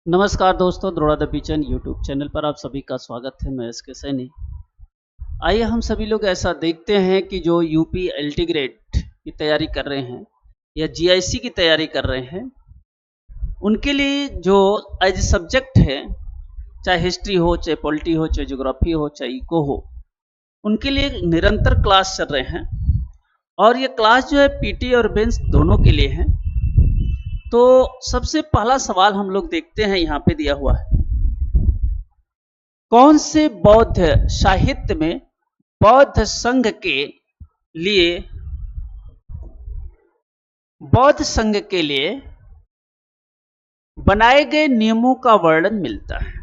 नमस्कार दोस्तों, द्रोड़ा the पिचन YouTube channel पर आप सभी का स्वागत है। मैं एसके सैनी। आइए हम सभी लोग ऐसा देखते हैं कि जो यूपी एलटी ग्रेड की तैयारी कर रहे हैं या जीआईसी की तैयारी कर रहे हैं, उनके लिए जो एज सब्जेक्ट है, चाहे हिस्ट्री हो, चाहे पॉलिटी हो, चाहे ज्योग्राफी हो, चाहे इको हो, उनके लिए निरंतर क्लास चल रहे हैं। और ये क्लास जो है पीटी और बेंच दोनों के लिए है। तो सबसे पहला सवाल हम लोग देखते हैं, यहाँ पे दिया हुआ है, कौन से बौद्ध साहित्य में बौद्ध संघ के लिए बनाए गए नियमों का वर्णन मिलता है।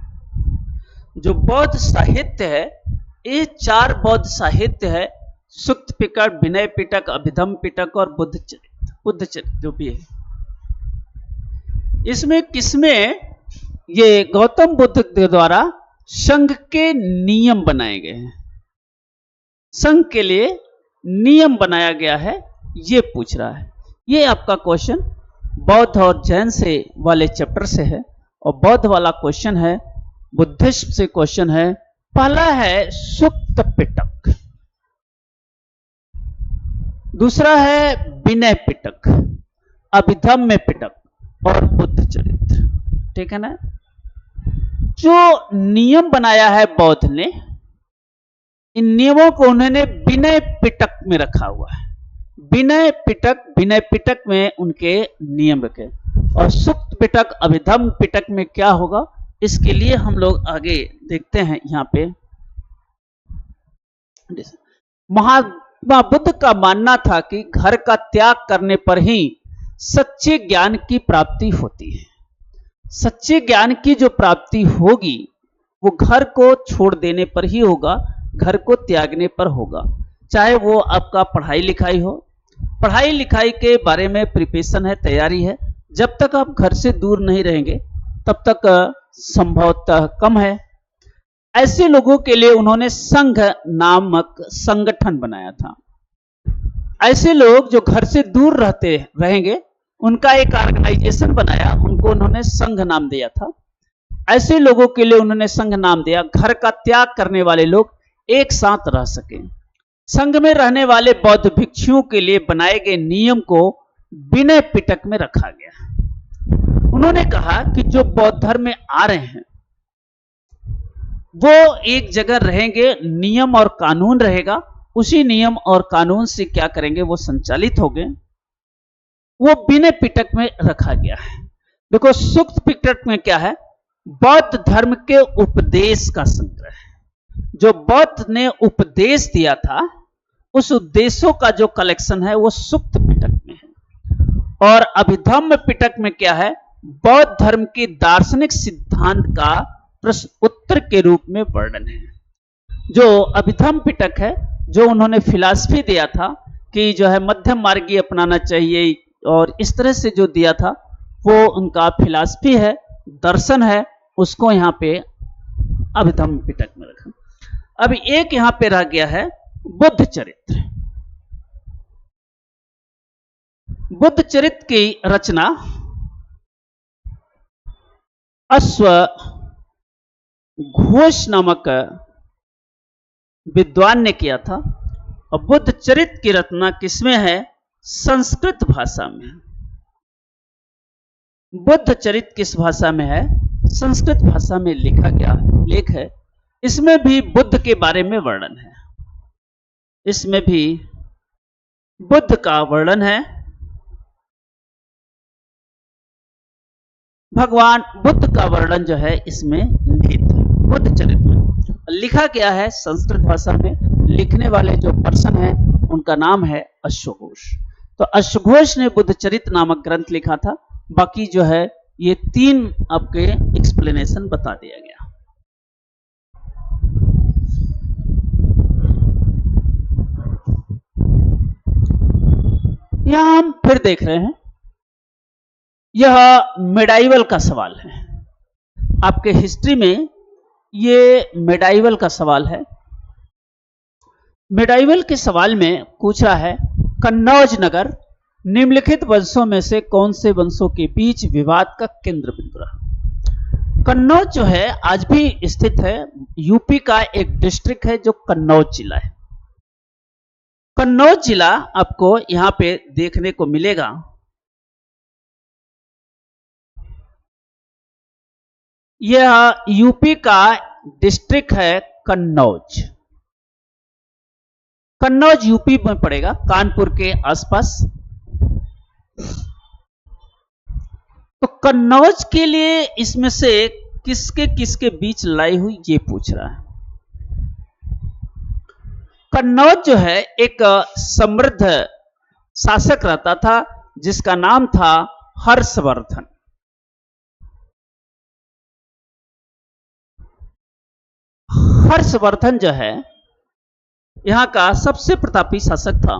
जो बौद्ध साहित्य है, ये 4 बौद्ध साहित्य है, सुक्त पिटक, विनय पिटक, अभिधम पिटक और बुद्ध चरित्र जो भी है। इसमें किसमें ये गौतम बुद्ध के द्वारा संघ के नियम बनाए गए हैं, संघ के लिए नियम बनाया गया है, ये पूछ रहा है। ये आपका क्वेश्चन बौद्ध और जैन से वाले चैप्टर से है, और बौद्ध वाला क्वेश्चन है, बुद्धिस्ट से क्वेश्चन है। पहला है सुक्त पिटक, दूसरा है विनय पिटक, अभिधम्य पिटक और बुद्ध चरित्र। ठीक है ना। जो नियम बनाया है बौद्ध ने, इन नियमों को उन्होंने विनय पिटक में रखा हुआ है। विनय पिटक में उनके नियम रखे, और सुक्त पिटक, अभिधम पिटक में क्या होगा, इसके लिए हम लोग आगे देखते हैं। यहाँ पे महात्मा बुद्ध का मानना था कि घर का त्याग करने पर ही सच्चे ज्ञान की प्राप्ति होती है। सच्चे ज्ञान की जो प्राप्ति होगी वो घर को छोड़ देने पर ही होगा, घर को त्यागने पर होगा। चाहे वो आपका पढ़ाई लिखाई हो, पढ़ाई लिखाई के बारे में प्रिपरेशन है, तैयारी है, जब तक आप घर से दूर नहीं रहेंगे तब तक संभवतः कम है। ऐसे लोगों के लिए उन्होंने संघ नामक संगठन बनाया था। ऐसे लोग जो घर से दूर रहेंगे, उनका एक ऑर्गेनाइजेशन बनाया, उनको उन्होंने संघ नाम दिया था। ऐसे लोगों के लिए उन्होंने संघ नाम दिया, घर का त्याग करने वाले लोग एक साथ रह सके। संघ में रहने वाले बौद्ध भिक्षुओं के लिए बनाए गए नियम को विनय पिटक में रखा गया। उन्होंने कहा कि जो बौद्ध धर्म में आ रहे हैं वो एक जगह रहेंगे, नियम और कानून रहेगा, उसी नियम और कानून से क्या करेंगे, वो संचालित होंगे, वो विनय पिटक में रखा गया है। देखो, सुक्त पिटक में क्या है, बौद्ध धर्म के उपदेश का संग्रह है। जो बौद्ध ने उपदेश दिया था, उस उपदेशों का जो कलेक्शन है वो सुक्त पिटक में है। और अभिधम्य पिटक में क्या है, बौद्ध धर्म के दार्शनिक सिद्धांत का प्रश्न उत्तर के रूप में वर्णन है। जो अभिधम्य पिटक है, जो उन्होंने फिलॉसफी दिया था कि जो है मध्यम मार्गी अपनाना चाहिए, और इस तरह से जो दिया था, वो उनका फिलॉसफी है, दर्शन है, उसको यहाँ पे अभिधम्य पिटक में रखा। अब एक यहाँ पे रह गया है बुद्ध चरित्र। बुद्ध चरित्र की रचना अश्व घोष नामक विद्वान ने किया था। और बुद्ध चरित्र की रचना किसमें है, संस्कृत भाषा में। बुद्ध चरित्र किस भाषा में है, संस्कृत भाषा में लिखा गया लेख है। इसमें भी बुद्ध के बारे में वर्णन है, इसमें भी बुद्ध का वर्णन है। भगवान बुद्ध का वर्णन जो है इसमें निहित है। बुद्ध चरित्र में लिखा गया है संस्कृत भाषा में। लिखने वाले जो पर्सन है उनका नाम है अश्वघोष। तो अश्वघोष ने बुद्ध चरित्र नामक ग्रंथ लिखा था। बाकी जो है ये 3 आपके एक्सप्लेनेशन बता दिया गया। यहां हम फिर देख रहे हैं, यह मेडाइवल का सवाल है। आपके हिस्ट्री में ये मेडाइवल का सवाल है। मेडाइवल के सवाल में पूछ रहा है, कन्नौज नगर निम्नलिखित वंशों में से कौन से वंशों के बीच विवाद का केंद्र बिंदु रहा। कन्नौज जो है आज भी स्थित है, यूपी का एक डिस्ट्रिक्ट है जो कन्नौज जिला है। कन्नौज जिला आपको यहां पे देखने को मिलेगा। यह यूपी का डिस्ट्रिक्ट है कन्नौज। कन्नौज यूपी में पड़ेगा, कानपुर के आसपास। तो कन्नौज के लिए इसमें से किसके किसके बीच लड़ाई हुई ये पूछ रहा है। कन्नौज जो है एक समृद्ध शासक रहता था जिसका नाम था हर्षवर्धन। हर्षवर्धन जो है यहां का सबसे प्रतापी शासक था।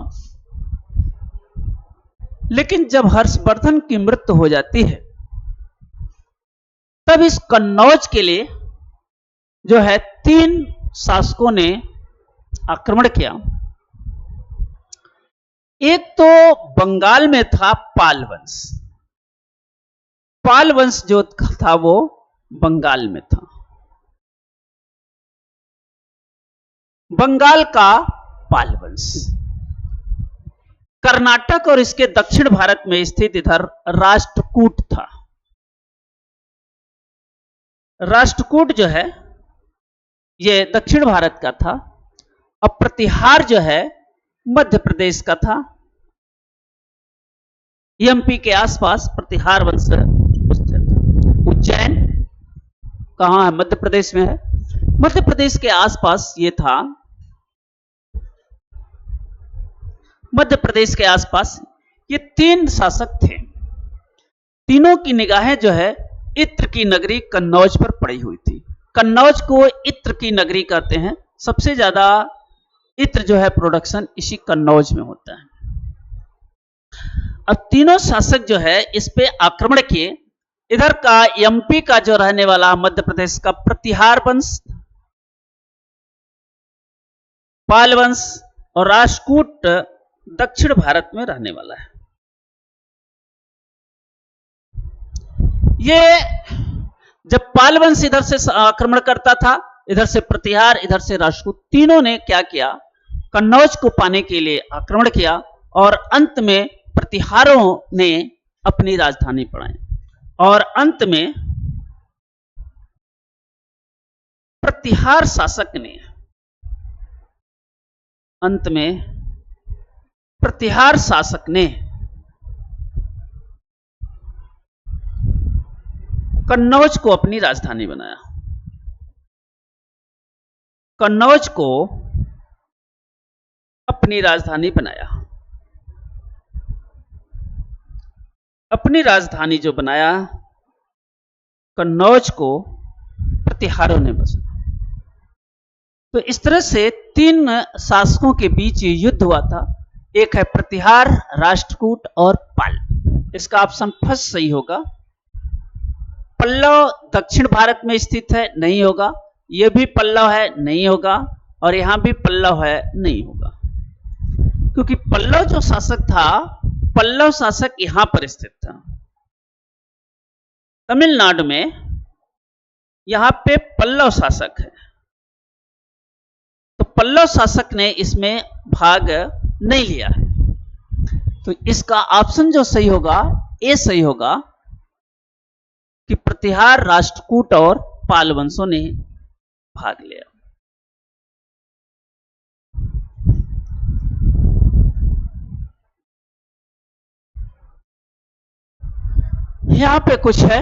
लेकिन जब हर्षवर्धन की मृत्यु हो जाती है तब इस कन्नौज के लिए जो है 3 शासकों ने आक्रमण किया। एक तो बंगाल में था पाल वंश। पाल वंश जो था वो बंगाल में था। बंगाल का पाल वंश। कर्नाटक और इसके दक्षिण भारत में स्थित इधर राष्ट्रकूट था। राष्ट्रकूट जो है ये दक्षिण भारत का था। अब प्रतिहार जो है मध्य प्रदेश का था। एमपी के आसपास प्रतिहार वंश। उज्जैन कहां है? मध्य प्रदेश में है। मध्य प्रदेश के आसपास ये था। मध्य प्रदेश के आसपास ये 3 शासक थे। तीनों की निगाहें जो है इत्र की नगरी कन्नौज पर पड़ी हुई थी। कन्नौज को इत्र की नगरी कहते हैं। सबसे ज्यादा इत्र जो है प्रोडक्शन इसी कन्नौज में होता है। अब तीनों शासक जो है इस पे आक्रमण किए। इधर का एमपी का जो रहने वाला मध्य प्रदेश का प्रतिहार वंश, पाल वंश और राष्ट्रकूट दक्षिण भारत में रहने वाला है। ये जब पाल वंश इधर से आक्रमण करता था, इधर से प्रतिहार, इधर से राष्ट्रकूट, तीनों ने क्या किया? कन्नौज को पाने के लिए आक्रमण किया और अंत में प्रतिहारों ने अपनी राजधानी बनाई और अंत में प्रतिहार शासक ने कन्नौज को अपनी राजधानी बनाया। कन्नौज को अपनी राजधानी बनाया। अपनी राजधानी जो बनाया कन्नौज को प्रतिहारों ने बसाया। तो इस तरह से 3 शासकों के बीच युद्ध हुआ था। एक है प्रतिहार, राष्ट्रकूट और पाल। इसका ऑप्शन फर्स्ट सही होगा। पल्लव दक्षिण भारत में स्थित है, नहीं होगा। यह भी पल्लव है, नहीं होगा। और यहां भी पल्लव है, नहीं होगा। क्योंकि पल्लव जो शासक था, पल्लव शासक यहां पर स्थित था तमिलनाडु में। यहां पे पल्लव शासक है। तो पल्लव शासक ने इसमें भाग नहीं लिया है। तो इसका ऑप्शन जो सही होगा, ए सही होगा कि प्रतिहार, राष्ट्रकूट और पाल वंशों ने भाग लिया। यहां पे कुछ है।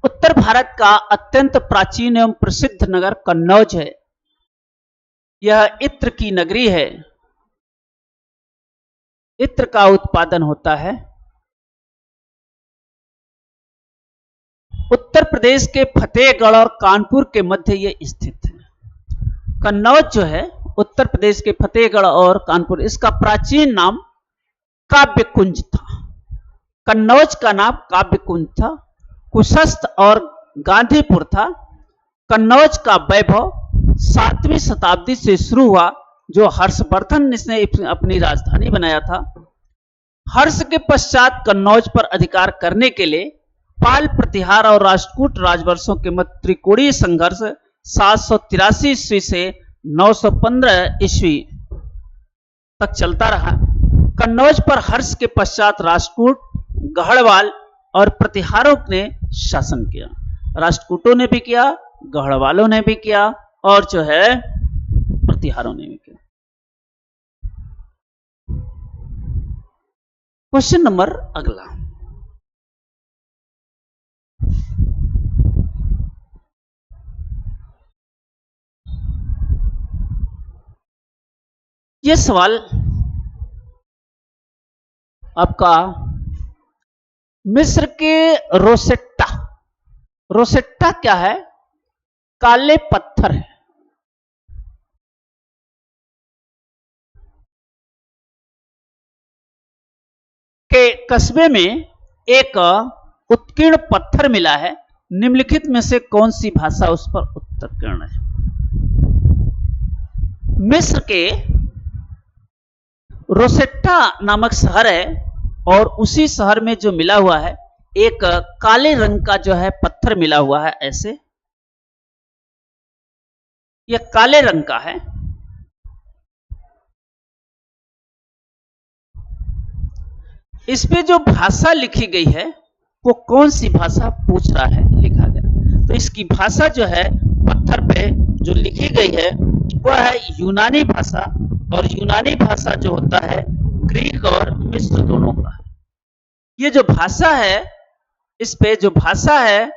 उत्तर भारत का अत्यंत प्राचीन एवं प्रसिद्ध नगर कन्नौज है। यह इत्र की नगरी है। इत्र का उत्पादन होता है। उत्तर प्रदेश के फतेहगढ़ और कानपुर के मध्य यह स्थित है। कन्नौज जो है उत्तर प्रदेश के फतेहगढ़ और कानपुर, इसका प्राचीन नाम काव्यकुंज था। कन्नौज का नाम काव्यकुंज था। कुशस्थ और गांधीपुर था। कन्नौज का वैभव 7वीं शताब्दी से शुरू हुआ, जो हर्षवर्धन ने अपनी राजधानी बनाया था। हर्ष के पश्चात कन्नौज पर अधिकार करने के लिए पाल प्रतिहार और राष्ट्रकूट राजवंशों के मध्य त्रिकोणीय संघर्ष 783 ईस्वी से 915 ईस्वी तक चलता रहा। कन्नौज पर हर्ष के पश्चात राष्ट्रकूट, गढ़वाल और प्रतिहारों ने शासन किया। राष्ट्रकूटों ने भी किया, गढ़वालों ने भी किया और जो है प्रतिहारों ने भी किया। क्वेश्चन नंबर अगला, यह सवाल आपका मिस्र के रोसेट्टा, रोसेट्टा क्या है? काले पत्थर है। के कस्बे में एक उत्कीर्ण पत्थर मिला है, निम्नलिखित में से कौन सी भाषा उस पर उत्कीर्ण है? मिस्र के रोसेट्टा नामक शहर है और उसी शहर में जो मिला हुआ है एक काले रंग का जो है पत्थर मिला हुआ है। ऐसे यह काले रंग का है। इस पे जो भाषा लिखी गई है वो कौन सी भाषा पूछ रहा है, लिखा गया। तो इसकी भाषा जो है पत्थर पे जो लिखी गई है वह है यूनानी भाषा, और यूनानी भाषा जो होता है ग्रीक और मिस्र दोनों का है। ये जो भाषा है, इस पे जो भाषा है,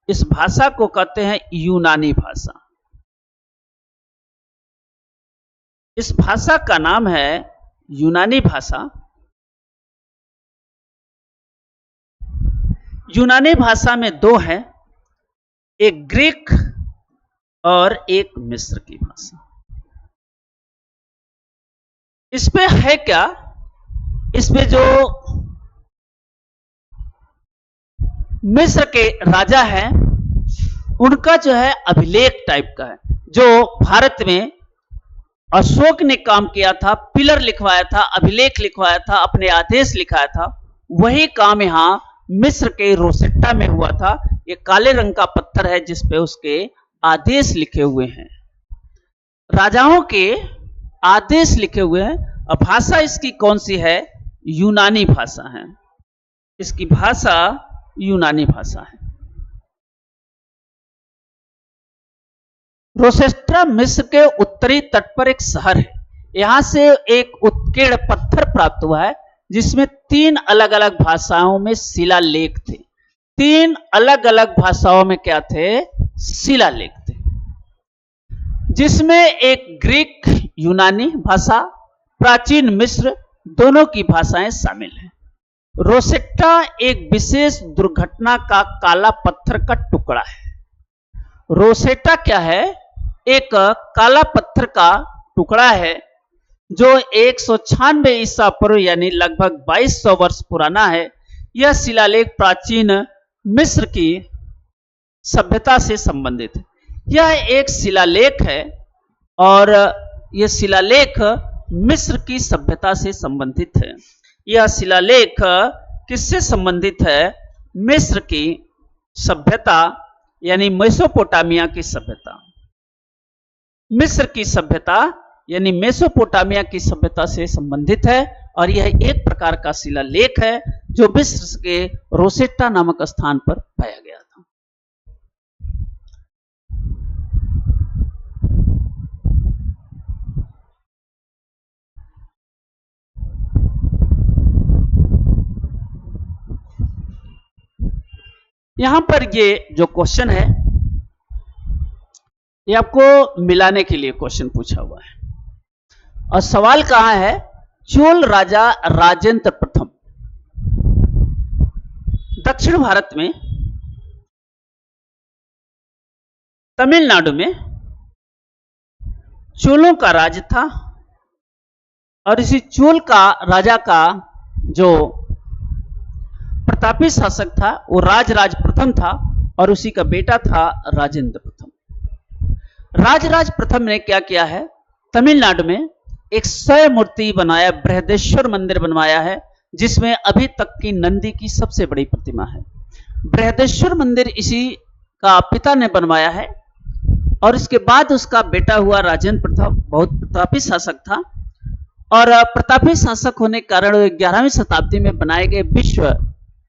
इस भाषा को कहते हैं यूनानी भाषा। इस भाषा का नाम है यूनानी भाषा। यूनानी भाषा में दो हैं, एक ग्रीक और एक मिस्र की भाषा। इस पे है क्या? इस पे जो मिस्र के राजा हैं उनका जो है अभिलेख टाइप का है, जो भारत में अशोक ने काम किया था, पिलर लिखवाया था, अभिलेख लिखवाया था, अपने आदेश लिखाया था, वही काम यहां मिस्र के रोसेट्टा में हुआ था। ये काले रंग का पत्थर है जिस पे उसके आदेश लिखे हुए हैं, राजाओं के आदेश लिखे हुए हैं। अब भाषा इसकी कौन सी है? यूनानी भाषा है। इसकी भाषा यूनानी भाषा है। रोसेट्टा मिस्र के उत्तरी तट पर एक शहर है। यहां से एक उत्कीर्ण पत्थर प्राप्त हुआ है जिसमें 3 अलग अलग भाषाओं में शिलालेख थे। 3 अलग अलग भाषाओं में क्या थे? शिलालेख थे, जिसमें एक ग्रीक यूनानी भाषा, प्राचीन मिस्र दोनों की भाषाएं शामिल हैं। रोसेट्टा एक विशेष दुर्घटना का काला पत्थर का टुकड़ा है। रोसेट्टा क्या है? एक काला पत्थर का टुकड़ा है जो 196 ईसा पूर्व यानी लगभग 2200 वर्ष पुराना है। यह शिलालेख प्राचीन मिस्र की सभ्यता से संबंधित है। यह एक शिलालेख है और यह शिलालेख मिस्र की सभ्यता से संबंधित है। यह शिलालेख किससे संबंधित है? मिस्र की सभ्यता यानी मेसोपोटामिया की सभ्यता। मिस्र की सभ्यता यानी मेसोपोटामिया की सभ्यता से संबंधित है और यह एक प्रकार का शिलालेख है जो मिस्र के रोसेट्टा नामक स्थान पर पाया गया था। यहां पर ये जो क्वेश्चन है ये आपको मिलाने के लिए क्वेश्चन पूछा हुआ है और सवाल कहां है? चोल राजा राजेंद्र प्रथम दक्षिण भारत में तमिलनाडु में चोलों का राज था और इसी चोल का राजा का जो प्रतापी शासक था वो राजराज प्रथम था और उसी का बेटा था राजेंद्र प्रथम। राजराज प्रथम ने क्या किया है? तमिलनाडु में एक स्वयं मूर्ति बनाया, बृहदेश्वर मंदिर बनवाया है जिसमें अभी तक की नंदी की सबसे बड़ी प्रतिमा है। बृहदेश्वर मंदिर इसी का पिता ने बनवाया है और इसके बाद उसका बेटा हुआ राजेंद्र प्रताप, बहुत प्रतापी शासक था और प्रतापी शासक होने के कारण 11वीं शताब्दी में बनाए गए विश्व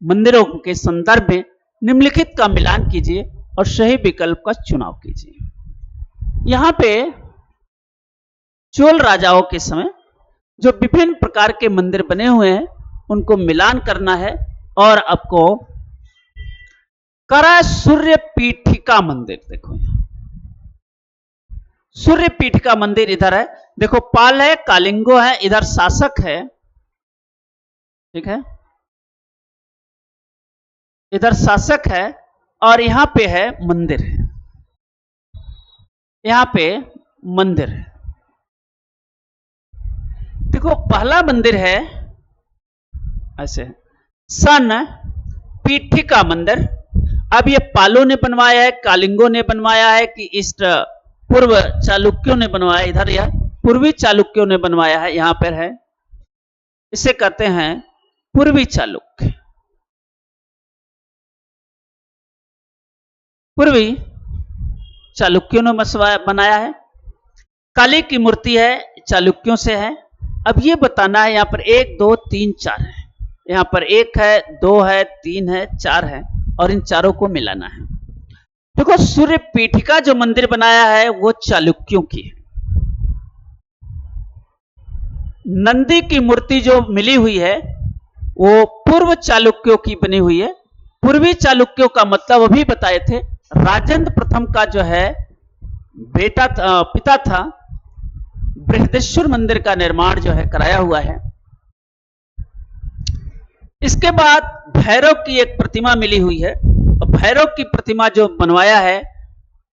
मंदिरों के संदर्भ में निम्नलिखित का मिलान कीजिए और सही विकल्प का चुनाव कीजिए। यहां पे चोल राजाओं के समय जो विभिन्न प्रकार के मंदिर बने हुए हैं उनको मिलान करना है और आपको करा सूर्य पीठिका मंदिर, देखो यहां सूर्य पीठिका मंदिर इधर है, देखो पाल है, कालिंगो है, इधर शासक है, ठीक है, इधर शासक है और यहां पे है मंदिर है, यहां पे मंदिर है। देखो पहला मंदिर है ऐसे सन पीठिका मंदिर। अब ये पालो ने बनवाया है, कालिंगो ने बनवाया है कि ईस्ट पूर्व चालुक्यों ने बनवाया, इधर यह पूर्वी चालुक्यों ने बनवाया है, यहां पर है, इसे कहते हैं पूर्वी चालुक्य। पूर्वी चालुक्यों ने बनाया है। काली की मूर्ति है, चालुक्यों से है। अब ये बताना है यहां पर 1 2 3 4 है, यहां पर 1 है, 2 है, 3 है, 4 है और इन चारों को मिलाना है। देखो सूर्य पीठिका जो मंदिर बनाया है वो चालुक्यों की है। नंदी की मूर्ति जो मिली हुई है वो पूर्व चालुक्यों की बनी हुई है। पूर्वी चालुक्यों का मतलब अभी बताए थे, राजेंद्र प्रथम का जो है बेटा पिता था, बृहदेश्वर मंदिर का निर्माण जो है कराया हुआ है। इसके बाद भैरव की एक प्रतिमा मिली हुई है और भैरव की प्रतिमा जो बनवाया है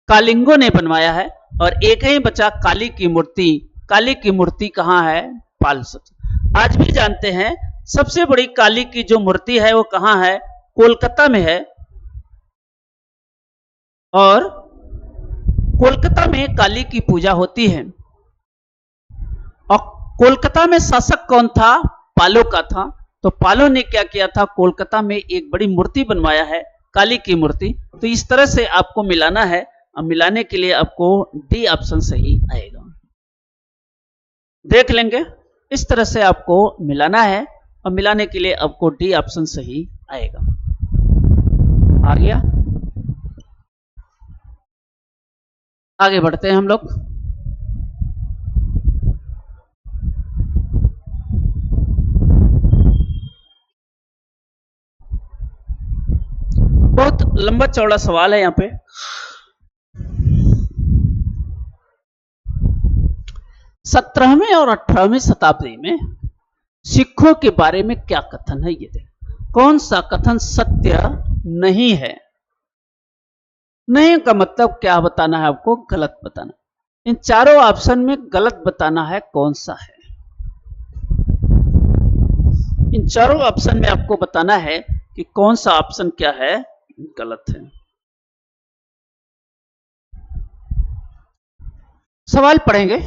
कालिंगो ने बनवाया है और एक ही बचा काली की मूर्ति। काली की मूर्ति कहां है? पालसत। आज भी जानते हैं सबसे बड़ी काली की जो मूर्ति है वो कहां है? कोलकाता में है और कोलकाता में काली की पूजा होती है। और कोलकाता में शासक कौन था? पालो का था। तो पालो ने क्या किया था? कोलकाता में एक बड़ी मूर्ति बनवाया है, काली की मूर्ति। तो इस तरह से आपको मिलाना है और मिलाने के लिए आपको डी ऑप्शन सही आएगा। देख लेंगे, इस तरह से आपको मिलाना है और मिलाने के लिए आपको डी ऑप्शन सही आएगा। आ गया? आगे बढ़ते हैं हम लोग। बहुत लंबा चौड़ा सवाल है यहाँ पे। सत्रहवीं और 18वीं शताब्दी में सिखों के बारे में क्या कथन है? ये देखो कौन सा कथन सत्य नहीं है। नहीं का मतलब क्या बताना है आपको? गलत बताना। इन चारों ऑप्शन में गलत बताना है कौन सा है। इन चारों ऑप्शन में आपको बताना है कि कौन सा ऑप्शन क्या है गलत है। सवाल पढ़ेंगे।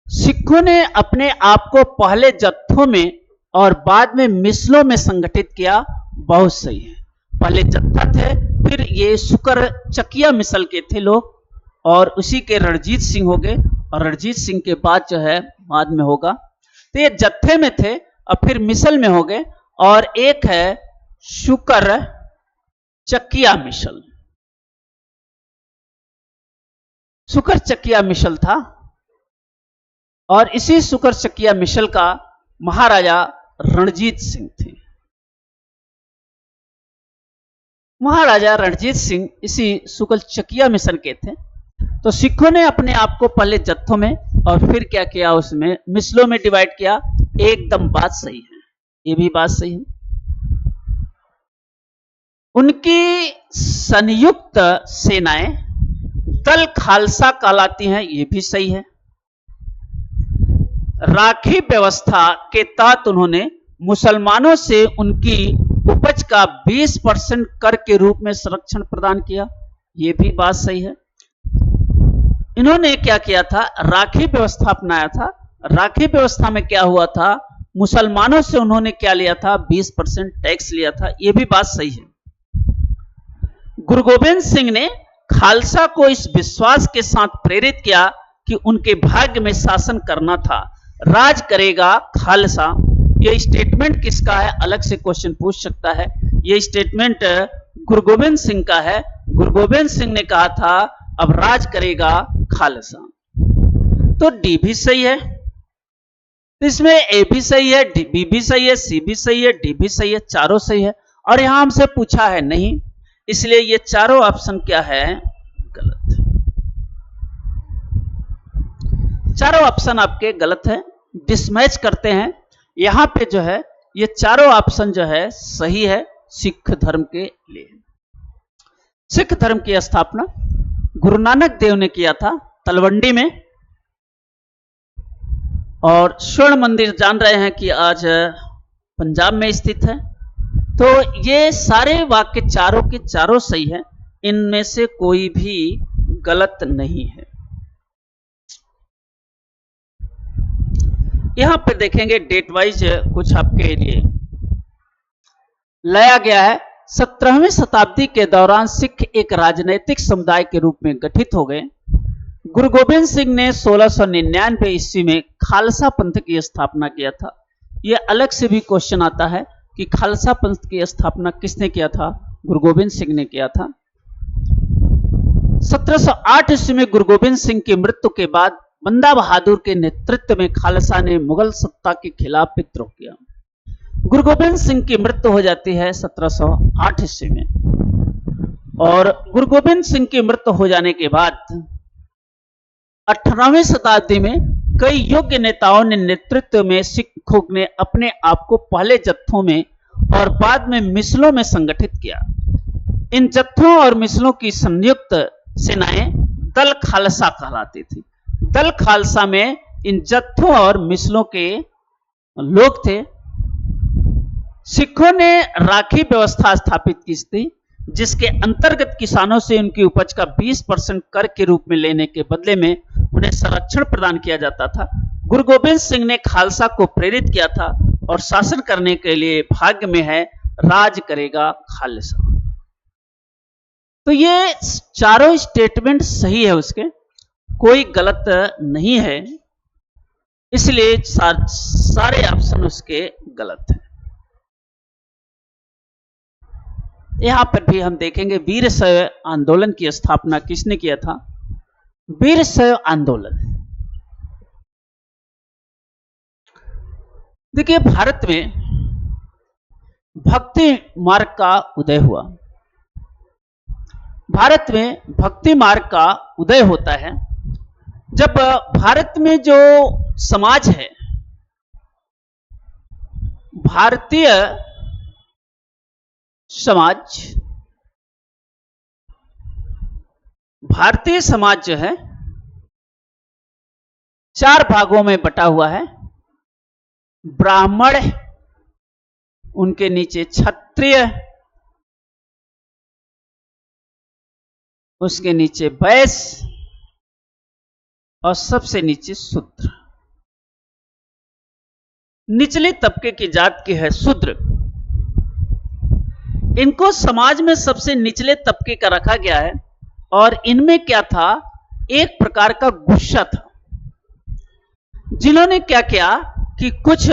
सिखों ने अपने आप को पहले जत्थों में और बाद में मिसलों में संगठित किया। बहुत सही है। पहले जत्था थे, फिर ये शुक्र चकिया मिसल के थे लोग और उसी के रणजीत सिंह हो गए और रणजीत सिंह के बाद जो है बाद में होगा। तो ये जत्थे में थे और फिर मिसल में हो गए और एक है शुक्र चकिया मिसल। शुक्र चकिया मिसल था और इसी शुक्र चकिया मिसल का महाराजा रणजीत सिंह थे। महाराजा रणजीत सिंह इसी शुक्र चकिया मिशन के थे। तो सिखों ने अपने आप को पहले जत्थों में और फिर क्या किया? उसमें मिसलों में डिवाइड किया। एकदम बात सही है, ये भी बात सही है। उनकी संयुक्त सेनाएं दल खालसा कहलाती हैं, ये भी सही है। राखी व्यवस्था के तहत उन्होंने मुसलमानों से उनकी उपज का 20% कर के रूप में संरक्षण प्रदान किया, ये भी बात सही है। इन्होंने क्या किया था? राखी व्यवस्था अपनाया था। राखी व्यवस्था में क्या हुआ था? मुसलमानों से उन्होंने क्या लिया था, 20% टैक्स लिया था। यह भी बात सही है। गुरु गोविंद सिंह ने खालसा को इस विश्वास के साथ प्रेरित किया कि उनके भाग्य में शासन करना था, राज करेगा खालसा। यह स्टेटमेंट किसका है, अलग से क्वेश्चन पूछ सकता है। यह स्टेटमेंट गुरु गोविंद सिंह का है। गुरु गोविंद सिंह ने कहा था अब राज करेगा खालसा। तो डी भी सही है, इसमें ए भी सही है, बी भी सही है, सी भी सही है, डी भी सही है, चारों सही है। और यहां हमसे पूछा है नहीं, इसलिए ये चारों ऑप्शन क्या है, गलत। चारों ऑप्शन आपके गलत है, डिसमैच करते हैं। यहां पे जो है ये चारों ऑप्शन जो है सही है सिख धर्म के लिए। सिख धर्म की स्थापना गुरु नानक देव ने किया था तलवंडी में। और स्वर्ण मंदिर जान रहे हैं कि आज पंजाब में स्थित है। तो ये सारे वाक्य चारों के चारों सही है, इनमें से कोई भी गलत नहीं है। यहां पर देखेंगे डेट वाइज कुछ आपके लिए लाया गया है। 17वीं शताब्दी के दौरान सिख एक राजनीतिक समुदाय के रूप में गठित हो गए। गुरु गोविंद सिंह ने 1699 ईस्वी में खालसा पंथ की स्थापना किया था। यह अलग से भी क्वेश्चन आता है कि खालसा पंथ की स्थापना किसने किया था, गुरु गोविंद सिंह ने किया था। 1708 ईस्वी में गुरु गोविंद सिंह की मृत्यु के बाद बंदा बहादुर के नेतृत्व में खालसा ने मुगल सत्ता के खिलाफ विद्रोह किया। गुरु गोविंद सिंह की मृत्यु हो जाती है 1708 ईस्वी में। और गुरु गोविंद सिंह की मृत्यु हो जाने के बाद 18वीं शताब्दी में कई योग्य नेताओं ने नेतृत्व में सिखों ने अपने आप को पहले जत्थों में और बाद में मिसलों में संगठित किया। इन जत्थों और मिसलों की संयुक्त सेनाएं दल खालसा कहलाती थी। दल खालसा में इन जत्थों और मिसलों के लोग थे। सिखों ने राखी व्यवस्था स्थापित की थी, जिसके अंतर्गत किसानों से उनकी उपज का 20% कर के रूप में लेने के बदले में उन्हें संरक्षण प्रदान किया जाता था। गुरु गोविंद सिंह ने खालसा को प्रेरित किया था और शासन करने के लिए भाग्य में है, राज करेगा खालसा। तो ये चारों स्टेटमेंट सही है, उसके कोई गलत नहीं है, इसलिए सारे ऑप्शन उसके गलत हैं। यहां पर भी हम देखेंगे वीर शैव आंदोलन की स्थापना किसने किया था। वीर शैव आंदोलन, देखिए भारत में भक्ति मार्ग का उदय हुआ। भारत में भक्ति मार्ग का उदय होता है जब भारत में जो समाज है, भारतीय समाज, भारतीय समाज जो है 4 भागों में बटा हुआ है। ब्राह्मण, उनके नीचे क्षत्रिय, उसके नीचे वैश्य और सबसे नीचे शूद्र। निचले तबके की जात की है शूद्र। इनको समाज में सबसे निचले तबके का रखा गया है। और इनमें क्या था, एक प्रकार का गुस्सा था, जिन्होंने क्या किया कि कुछ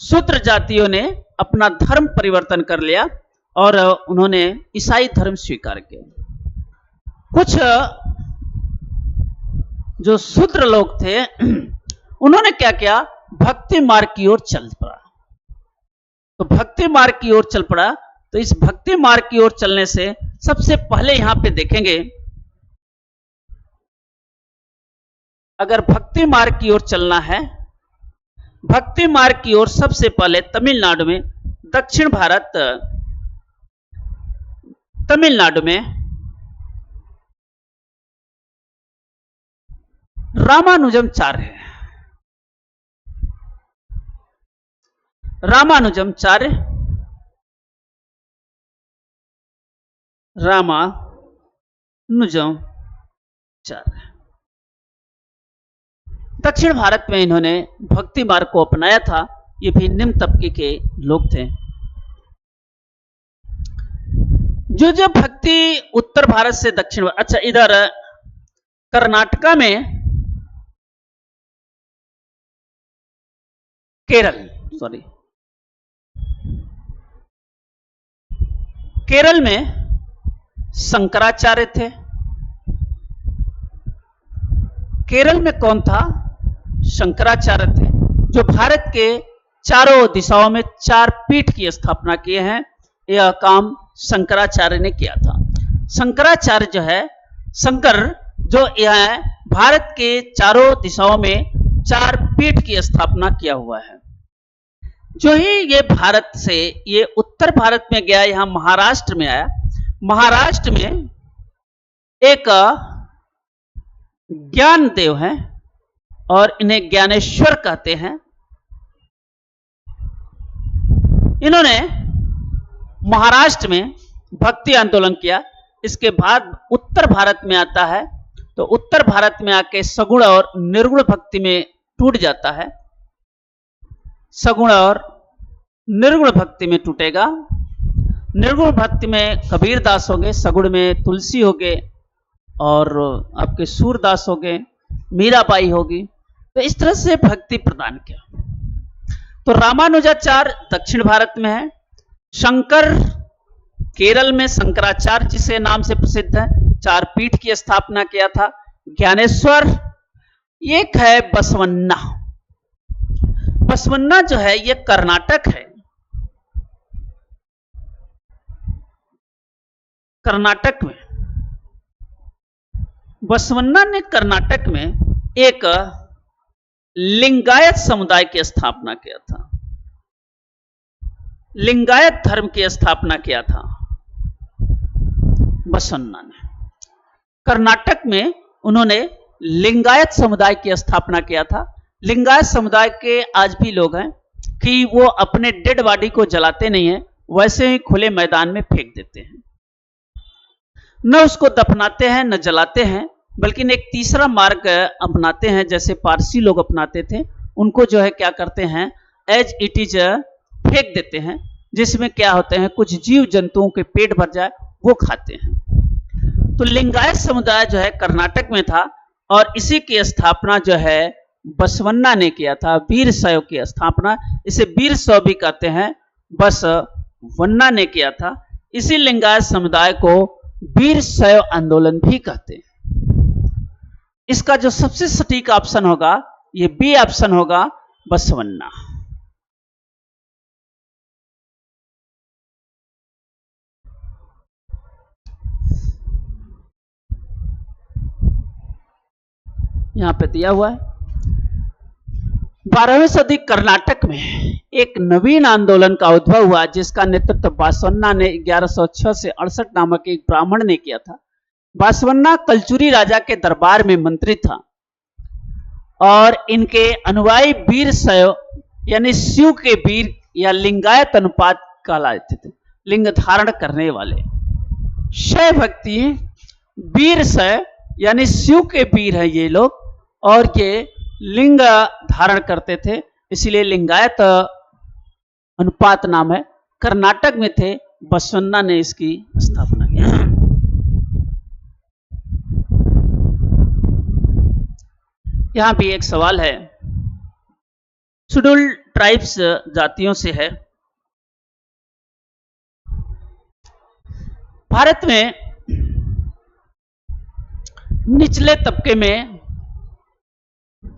शूद्र जातियों ने अपना धर्म परिवर्तन कर लिया और उन्होंने ईसाई धर्म स्वीकार किया। कुछ जो शूद्र लोग थे उन्होंने क्या किया, भक्ति मार्ग की ओर चल पड़ा। तो भक्ति मार्ग की ओर चल पड़ा। तो इस भक्ति मार्ग की ओर चलने से सबसे पहले यहां पे देखेंगे, अगर भक्ति मार्ग की ओर चलना है, भक्ति मार्ग की ओर सबसे पहले तमिलनाडु में, दक्षिण भारत तमिलनाडु में रामानुजमचार्य है। रामानुजमचार्य, रामानुजमचार्य दक्षिण भारत में इन्होंने भक्ति मार्ग को अपनाया था ये भी निम्न तबके के लोग थे। जो जो भक्ति उत्तर भारत से दक्षिण, अच्छा इधर कर्नाटका में, केरल में शंकराचार्य थे। केरल में कौन था? शंकराचार्य थे, जो भारत के चारों दिशाओं में 4 पीठ की स्थापना किए हैं। यह काम शंकराचार्य ने किया था। शंकराचार्य जो है, शंकर जो यह भारत के चारों दिशाओं में 4 पीठ की स्थापना किया हुआ है। जो ही ये भारत से ये उत्तर भारत में गया, यहां महाराष्ट्र में आया। महाराष्ट्र में एक ज्ञान देव हैं और इन्हें ज्ञानेश्वर कहते हैं। इन्होंने महाराष्ट्र में भक्ति आंदोलन किया। इसके बाद उत्तर भारत में आता है, तो उत्तर भारत में आके सगुण और निर्गुण भक्ति में टूट जाता है। सगुण और निर्गुण भक्ति में टूटेगा। निर्गुण भक्ति में कबीर दास हो गए, सगुण में तुलसी हो गए और आपके सूरदास हो गए, मीराबाई होगी। तो इस तरह से भक्ति प्रदान किया। तो रामानुजाचार्य दक्षिण भारत में है, शंकर केरल में शंकराचार्य जिसे नाम से प्रसिद्ध है, 4 पीठ की स्थापना किया था। ज्ञानेश्वर एक है बसवन्ना। बसवन्ना जो है ये कर्नाटक है। कर्नाटक में बसवन्ना ने कर्नाटक में एक लिंगायत समुदाय की स्थापना किया था। लिंगायत धर्म की स्थापना किया था बसवन्ना ने। कर्नाटक में उन्होंने लिंगायत समुदाय की स्थापना किया था। लिंगायत समुदाय के आज भी लोग हैं कि वो अपने डेड बॉडी को जलाते नहीं है, वैसे ही खुले मैदान में फेंक देते हैं। न उसको दफनाते हैं न जलाते हैं, बल्कि एक तीसरा मार्ग अपनाते हैं, जैसे पारसी लोग अपनाते थे। उनको जो है क्या करते हैं, एज इट इज फेंक देते हैं, जिसमें क्या होते हैं कुछ जीव जंतुओं के पेट भर जाए वो खाते हैं। तो लिंगायत समुदाय जो है कर्नाटक में था और इसी की स्थापना जो है बसवन्ना ने किया था। वीर शैव की स्थापना, इसे वीर शैव भी कहते हैं, बसवन्ना ने किया था। इसी लिंगायत समुदाय को वीर शैव आंदोलन भी कहते हैं। इसका जो सबसे सटीक ऑप्शन होगा ये बी ऑप्शन होगा, बसवन्ना। यहां पे दिया हुआ है 12वीं सदी कर्नाटक में एक नवीन आंदोलन का उद्भव हुआ, जिसका नेतृत्व बसवन्ना ने 1106 से 68 नामक एक ब्राह्मण ने किया था। बसवन्ना कलचुरी राजा के दरबार में मंत्री था और इनके अनुयायी वीर शैव यानी शिव के वीर या लिंगायत अनुपात कहलाते थे, लिंग धारण करने वाले। शैव भक्ति वीर शैव यानी शिव के वीर है ये लोग, और ये लिंग धारण करते थे, इसलिए लिंगायत अनुपात नाम है। कर्नाटक में थे, बसवन्ना ने इसकी स्थापना की। यहां भी एक सवाल है, शेड्यूल ट्राइब्स जातियों से है। भारत में निचले तबके में,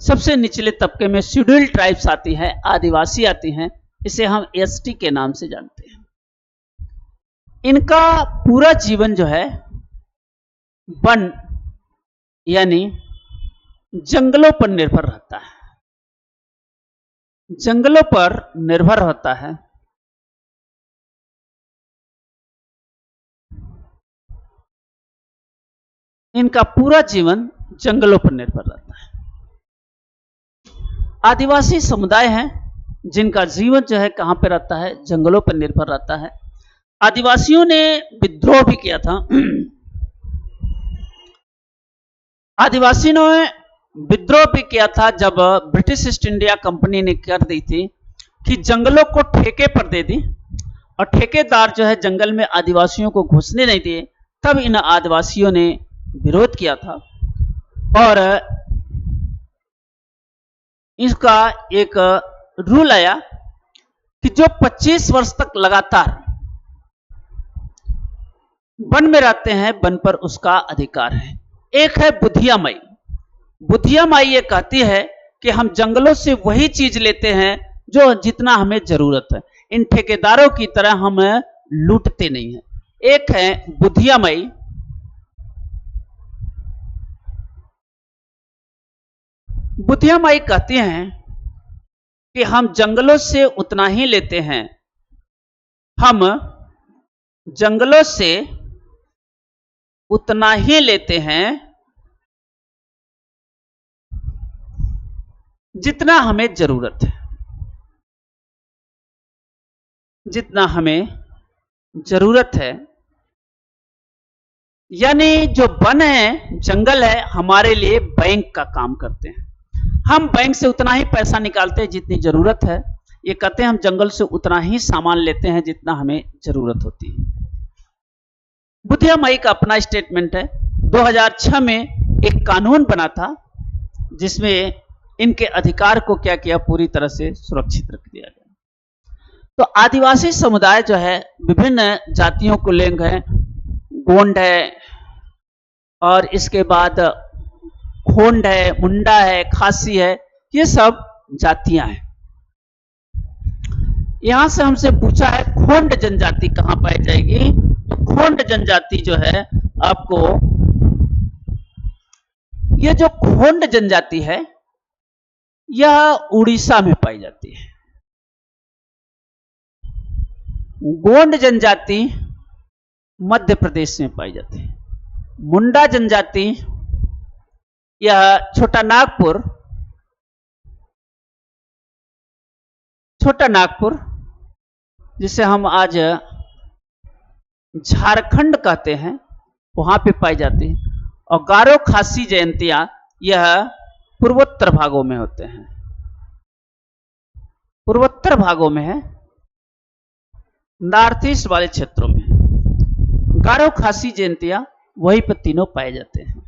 सबसे निचले तबके में शेड्यूल ट्राइब्स आती है, आदिवासी आती हैं। इसे हम एसटी के नाम से जानते हैं। इनका पूरा जीवन जो है वन यानी जंगलों पर निर्भर रहता है, जंगलों पर निर्भर होता है। इनका पूरा जीवन जंगलों पर निर्भर रहता है। आदिवासी समुदाय हैं जिनका जीवन जो है कहां पर रहता है, जंगलों पर निर्भर रहता है। आदिवासियों ने विद्रोह भी किया था। आदिवासियों ने विद्रोह भी किया था जब ब्रिटिश ईस्ट इंडिया कंपनी ने कर दी थी, कि जंगलों को ठेके पर दे दी और ठेकेदार जो है जंगल में आदिवासियों को घुसने नहीं दिए। तब इन आदिवासियों ने विरोध किया था और इसका एक रूल आया कि जो 25 वर्ष तक लगातार वन में रहते हैं, वन पर उसका अधिकार है। एक है बुधिया माई। बुधिया माई ये कहती है कि हम जंगलों से वही चीज लेते हैं जो जितना हमें जरूरत है, इन ठेकेदारों की तरह हम लूटते नहीं हैं। एक है बुधिया माई। बुधिया माई कहती हैं कि हम जंगलों से उतना ही लेते हैं, हम जंगलों से उतना ही लेते हैं जितना हमें जरूरत है, जितना हमें जरूरत है। यानी जो वन है, जंगल है, हमारे लिए बैंक का काम करते हैं। हम बैंक से उतना ही पैसा निकालते हैं जितनी जरूरत है। ये कहते हैं हम जंगल से उतना ही सामान लेते हैं जितना हमें जरूरत होती है। बुधिया माई का अपना स्टेटमेंट है। 2006 में एक कानून बना था जिसमें इनके अधिकार को क्या किया, पूरी तरह से सुरक्षित रख दिया गया। तो आदिवासी समुदाय जो है विभिन्न जातियों को लेंगे हैं। गोंड है और इसके बाद खोंड है, मुंडा है, खासी है, ये सब जातियां हैं। यहां से हमसे पूछा है खोंड जनजाति कहां पाई जाएगी। तो खोंड जनजाति जो है आपको, ये जो खोंड जनजाति है यह उड़ीसा में पाई जाती है। गोंड जनजाति मध्य प्रदेश में पाई जाती है। मुंडा जनजाति यह छोटा नागपुर जिसे हम आज झारखंड कहते हैं, वहां पे पाई जाती है। और गारो खासी जयंतियां यह पूर्वोत्तर भागों में होते हैं, पूर्वोत्तर भागों में है, नॉर्थ ईस्ट वाले क्षेत्रों में। गारो खासी जयंतियां वहीं पर तीनों पाए जाते हैं।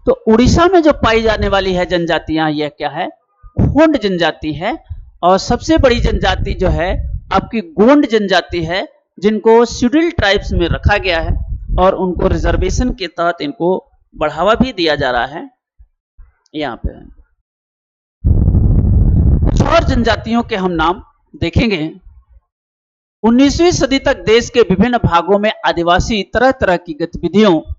तो उड़ीसा में जो पाई जाने वाली है जनजातियां, यह क्या है, खोंड जनजाति है। और सबसे बड़ी जनजाति जो है आपकी गोंड जनजाति है, जिनको शेड्यूल्ड ट्राइब्स में रखा गया है और उनको रिजर्वेशन के तहत इनको बढ़ावा भी दिया जा रहा है। यहां पे कुछ और जनजातियों के हम नाम देखेंगे। 19वीं सदी तक देश के विभिन्न भागों में आदिवासी तरह तरह की गतिविधियों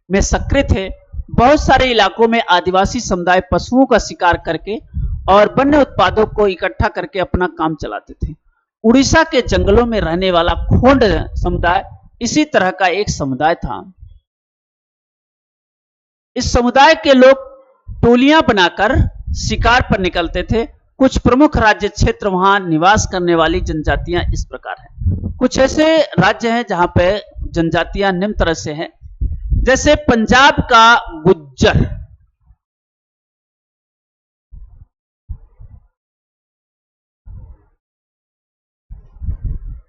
में सक्रिय थे। बहुत सारे इलाकों में आदिवासी समुदाय पशुओं का शिकार करके और वन्य उत्पादों को इकट्ठा करके अपना काम चलाते थे। उड़ीसा के जंगलों में रहने वाला खोंड समुदाय इसी तरह का एक समुदाय था। इस समुदाय के लोग टोलियां बनाकर शिकार पर निकलते थे। कुछ प्रमुख राज्य क्षेत्र वहां निवास करने वाली जनजातियां इस प्रकार हैं। कुछ ऐसे राज्य हैं जहां पे जनजातियां निम्न तरह से हैं, जैसे पंजाब का गुज्जर,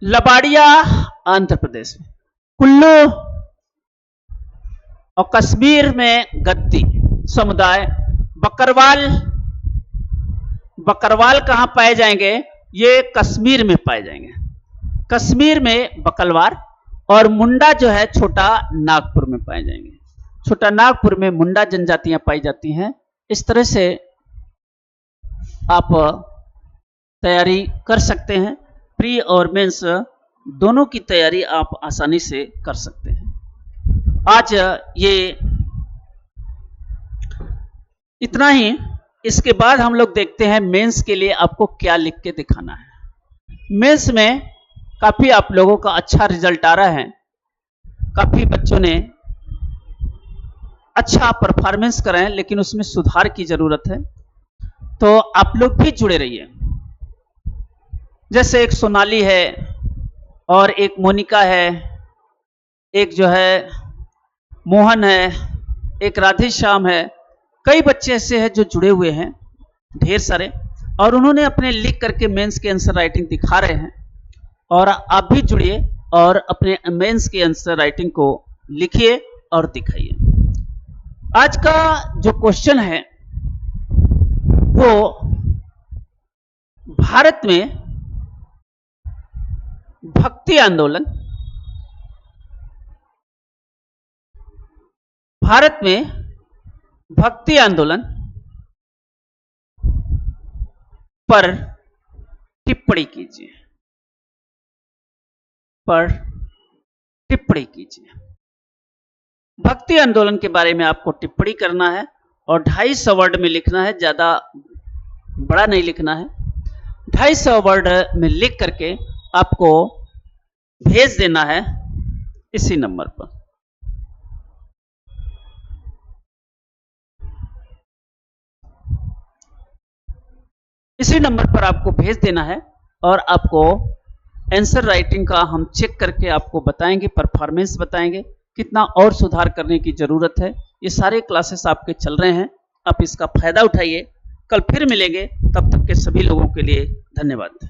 लबाड़िया आंध्र प्रदेश में, कुल्लू और कश्मीर में गद्दी समुदाय, बकरवाल कहां पाए जाएंगे, ये कश्मीर में पाए जाएंगे, कश्मीर में बकलवार। और मुंडा जो है छोटा नागपुर में पाए जाएंगे। छोटा नागपुर में मुंडा जनजातियां पाई जाती हैं। इस तरह से आप तैयारी कर सकते हैं। प्री और मेंस दोनों की तैयारी आप आसानी से कर सकते हैं। आज ये इतना ही। इसके बाद हम लोग देखते हैं मेंस के लिए आपको क्या लिख के दिखाना है। मेंस में काफी आप लोगों का अच्छा रिजल्ट आ रहा है, काफी बच्चों ने अच्छा परफॉर्मेंस करा है, लेकिन उसमें सुधार की जरूरत है। तो आप लोग भी जुड़े रहिए। जैसे एक सोनाली है और एक मोनिका है, एक जो है मोहन है, एक राधे श्याम है। कई बच्चे ऐसे हैं जो जुड़े हुए हैं, ढेर सारे। और उन्होंने अपने लिख करके मेंस के आंसर राइटिंग दिखा रहे हैं। और आप भी जुड़िए और अपने मेंस के आंसर राइटिंग को लिखिए और दिखाइए। आज का जो क्वेश्चन है वो भारत में भक्ति आंदोलन, भारत में भक्ति आंदोलन पर टिप्पणी कीजिए, पर टिप्पणी कीजिए। भक्ति आंदोलन के बारे में आपको टिप्पणी करना है और 250 वर्ड में लिखना है, ज्यादा बड़ा नहीं लिखना है। 250 वर्ड में लिख करके आपको भेज देना है इसी नंबर पर। इसी नंबर पर आपको भेज देना है और आपको आंसर राइटिंग का हम चेक करके आपको बताएंगे, परफॉर्मेंस बताएंगे, कितना और सुधार करने की जरूरत है। ये सारे क्लासेस आपके चल रहे हैं, आप इसका फायदा उठाइए। कल फिर मिलेंगे, तब तक के सभी लोगों के लिए धन्यवाद।